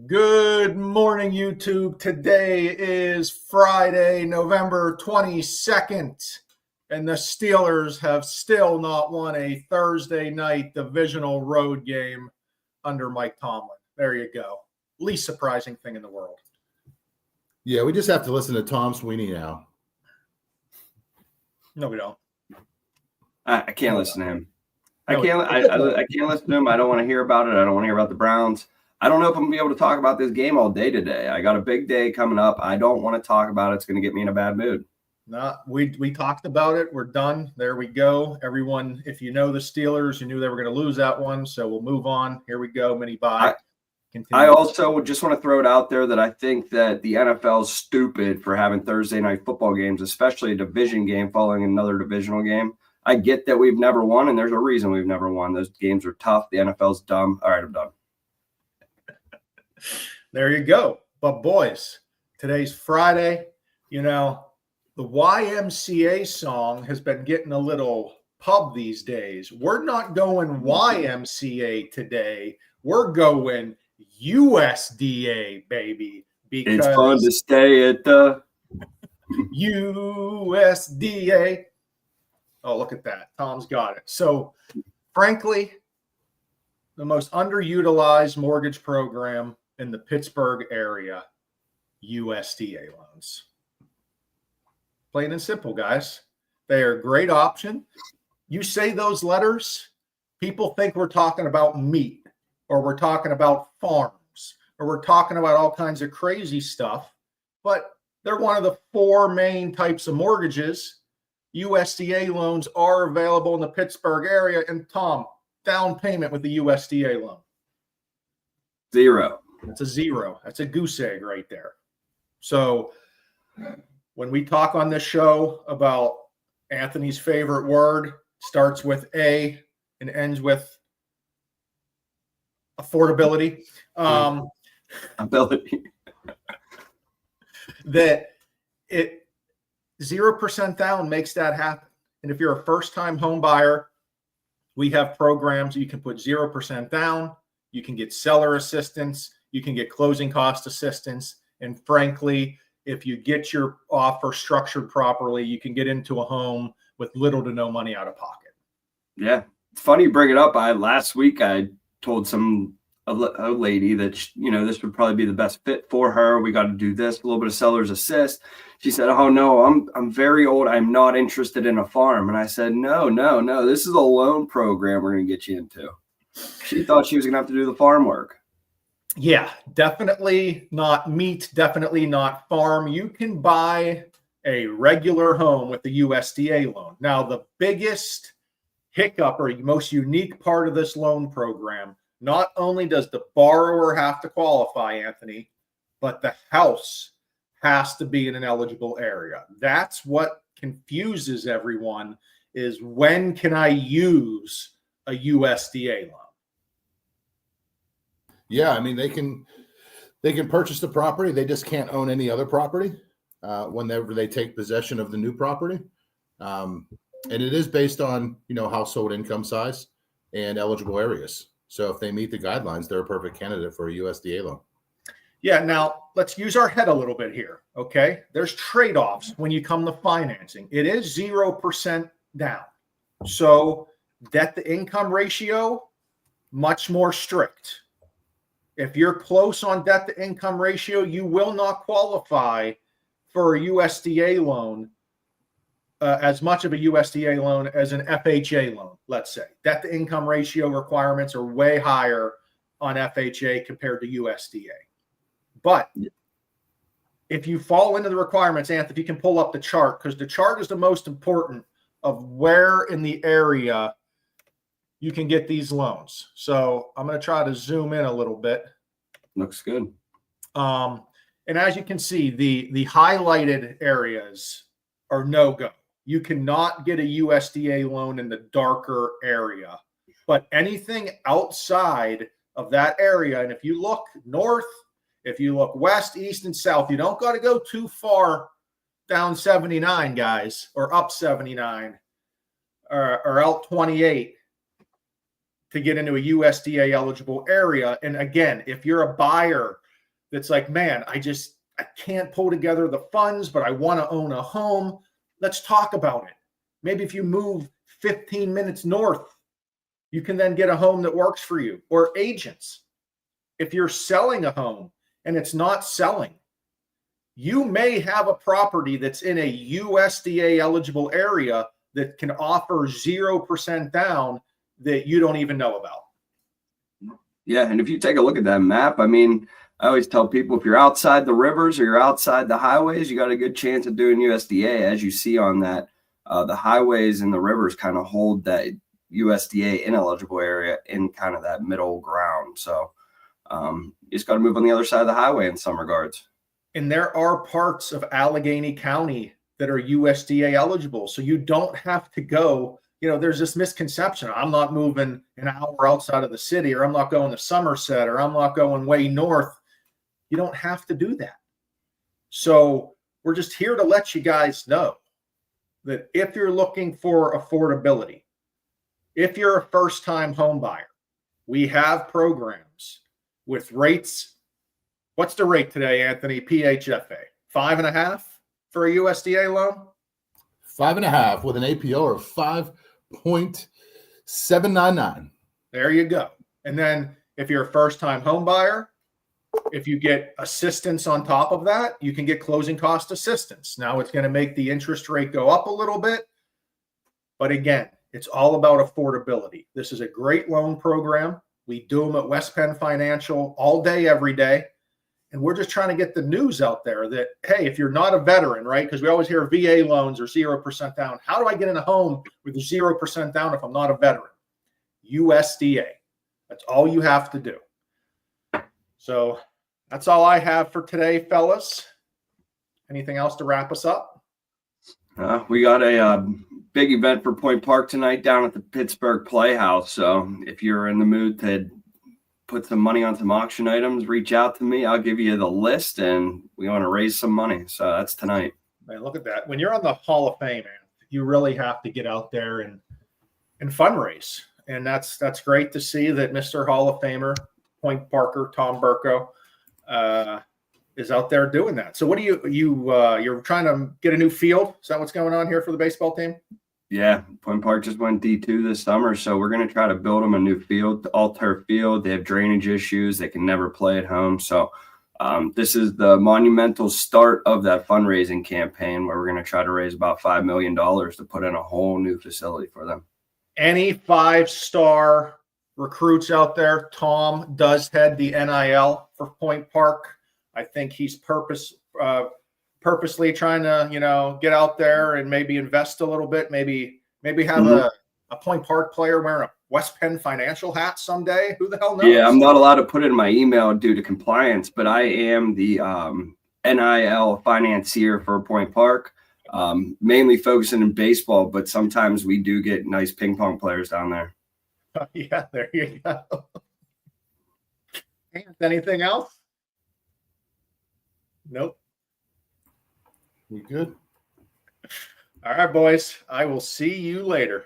Good morning, YouTube. Today is Friday, November 22nd, and the Steelers have still not won a Thursday night divisional road game under Mike Tomlin. There you go. Least surprising thing in the world. Yeah, we just have to listen to Tom Sweeney now. No, we don't. I can't listen to him. I can't listen to him. I don't want to hear about it. I don't want to hear about the Browns. I don't know if I'm going to be able to talk about this game all day today. I got a big day coming up. I don't want to talk about it. It's going to get me in a bad mood. No, we talked about it. We're done. There we go. Everyone, if you know the Steelers, you knew they were going to lose that one. So we'll move on. Here we go. Mini bye. I also just want to throw it out there that I think that the NFL is stupid for having Thursday night football games, especially a division game following another divisional game. I get that we've never won, and there's a reason we've never won. Those games are tough. The NFL's dumb. All right, I'm done. There you go. But boys, today's Friday. You know, the YMCA song has been getting a little pub these days. We're not going YMCA today. We're going USDA, baby. Because it's fun to stay at the USDA. Oh, look at that. Tom's got it. So, frankly, the most underutilized mortgage program in the Pittsburgh area, USDA loans. Plain and simple, guys. They are a great option. You say those letters, people think we're talking about meat, or we're talking about farms, or we're talking about all kinds of crazy stuff, but they're one of the four main types of mortgages. USDA loans are available in the Pittsburgh area. And Tom, down payment with the USDA loan? Zero. It's a zero. That's a goose egg right there. So when we talk on this show about Anthony's favorite word, starts with A and ends with affordability. Ability. That it 0% down makes that happen. And if you're a first-time home buyer, we have programs. You can put 0% down. You can get seller assistance. You can get closing cost assistance. And frankly, if you get your offer structured properly, you can get into a home with little to no money out of pocket. Yeah. It's funny you bring it up. Last week I told a lady that, this would probably be the best fit for her. We got to do this, a little bit of seller's assist. She said, "Oh no, I'm very old. I'm not interested in a farm." And I said, no. This is a loan program we're going to get you into. She thought she was going to have to do the farm work. Yeah, definitely not meat, definitely not farm. You can buy a regular home with the USDA loan. Now, the biggest hiccup or most unique part of this loan program, not only does the borrower have to qualify, Anthony, but the house has to be in an eligible area. That's what confuses everyone, is when can I use a USDA loan? Yeah, I mean, they can purchase the property. They just can't own any other property whenever they take possession of the new property. And it is based on, household income size and eligible areas. So if they meet the guidelines, they're a perfect candidate for a USDA loan. Yeah, now let's use our head a little bit here, okay? There's trade-offs when you come to financing. It is 0% down. So debt-to-income ratio, much more strict. If you're close on debt-to-income ratio, you will not qualify for a USDA loan, as much of a USDA loan as an FHA loan, let's say. Debt-to-income ratio requirements are way higher on FHA compared to USDA. But if you fall into the requirements, Anthony, you can pull up the chart, because the chart is the most important of where in the area you can get these loans. So I'm going to try to zoom in a little bit. Looks good. And as you can see, the highlighted areas are no-go. You cannot get a USDA loan in the darker area. But anything outside of that area, and if you look north, if you look west, east, and south, you don't got to go too far down 79, guys, or up 79, or out 28 to get into a USDA eligible area. And again, if you're a buyer that's like, man, I can't pull together the funds, but I want to own a home. Let's talk about it. Maybe if you move 15 minutes north, you can then get a home that works for you. Or agents. If you're selling a home and it's not selling, you may have a property that's in a USDA eligible area that can offer 0% down that you don't even know about. Yeah, and if you take a look at that map, I mean, I always tell people if you're outside the rivers or you're outside the highways, you got a good chance of doing USDA. As you see on that, the highways and the rivers kind of hold that USDA ineligible area in kind of that middle ground. So you just got to move on the other side of the highway in some regards. And there are parts of Allegheny County that are USDA eligible. So you don't have to go, there's this misconception. I'm not moving an hour outside of the city, or I'm not going to Somerset, or I'm not going way north. You don't have to do that. So we're just here to let you guys know that if you're looking for affordability, if you're a first-time home buyer, we have programs with rates. What's the rate today, Anthony? PHFA 5.5 for a USDA loan? 5.5 with an APR of 5.799. There you go. And then if you're a first-time home buyer, if you get assistance on top of that, you can get closing cost assistance. Now it's going to make the interest rate go up a little bit. But again, it's all about affordability. This is a great loan program. We do them at West Penn Financial all day, every day. And we're just trying to get the news out there that, hey, if you're not a veteran, right? Because we always hear VA loans are 0% down. How do I get in a home with 0% down if I'm not a veteran? USDA. That's all you have to do. So that's all I have for today, fellas. Anything else to wrap us up? We got a big event for Point Park tonight down at the Pittsburgh Playhouse. So if you're in the mood to put some money on some auction items, reach out to me. I'll give you the list, and we want to raise some money. So that's tonight. Man, look at that. When you're on the Hall of Fame, man, you really have to get out there and fundraise. And that's great to see that Mr. Hall of Famer, Point Parker, Tom Burko, is out there doing that. So what do you're trying to get a new field? Is that what's going on here for the baseball team? Yeah, Point Park just went D2 this summer, so we're going to try to build them a new field, all-turf field. They have drainage issues. They can never play at home. So this is the monumental start of that fundraising campaign where we're going to try to raise about $5 million to put in a whole new facility for them. Any 5-star recruits out there, Tom does head the NIL for Point Park. I think he's purposely trying to, get out there and maybe invest a little bit, maybe have a Point Park player wearing a West Penn Financial hat someday. Who the hell knows? Yeah, I'm not allowed to put it in my email due to compliance, but I am the NIL financier for Point Park, mainly focusing in baseball, but sometimes we do get nice ping pong players down there. Yeah, there you go. Anything else? Nope. We good? All right, boys. I will see you later.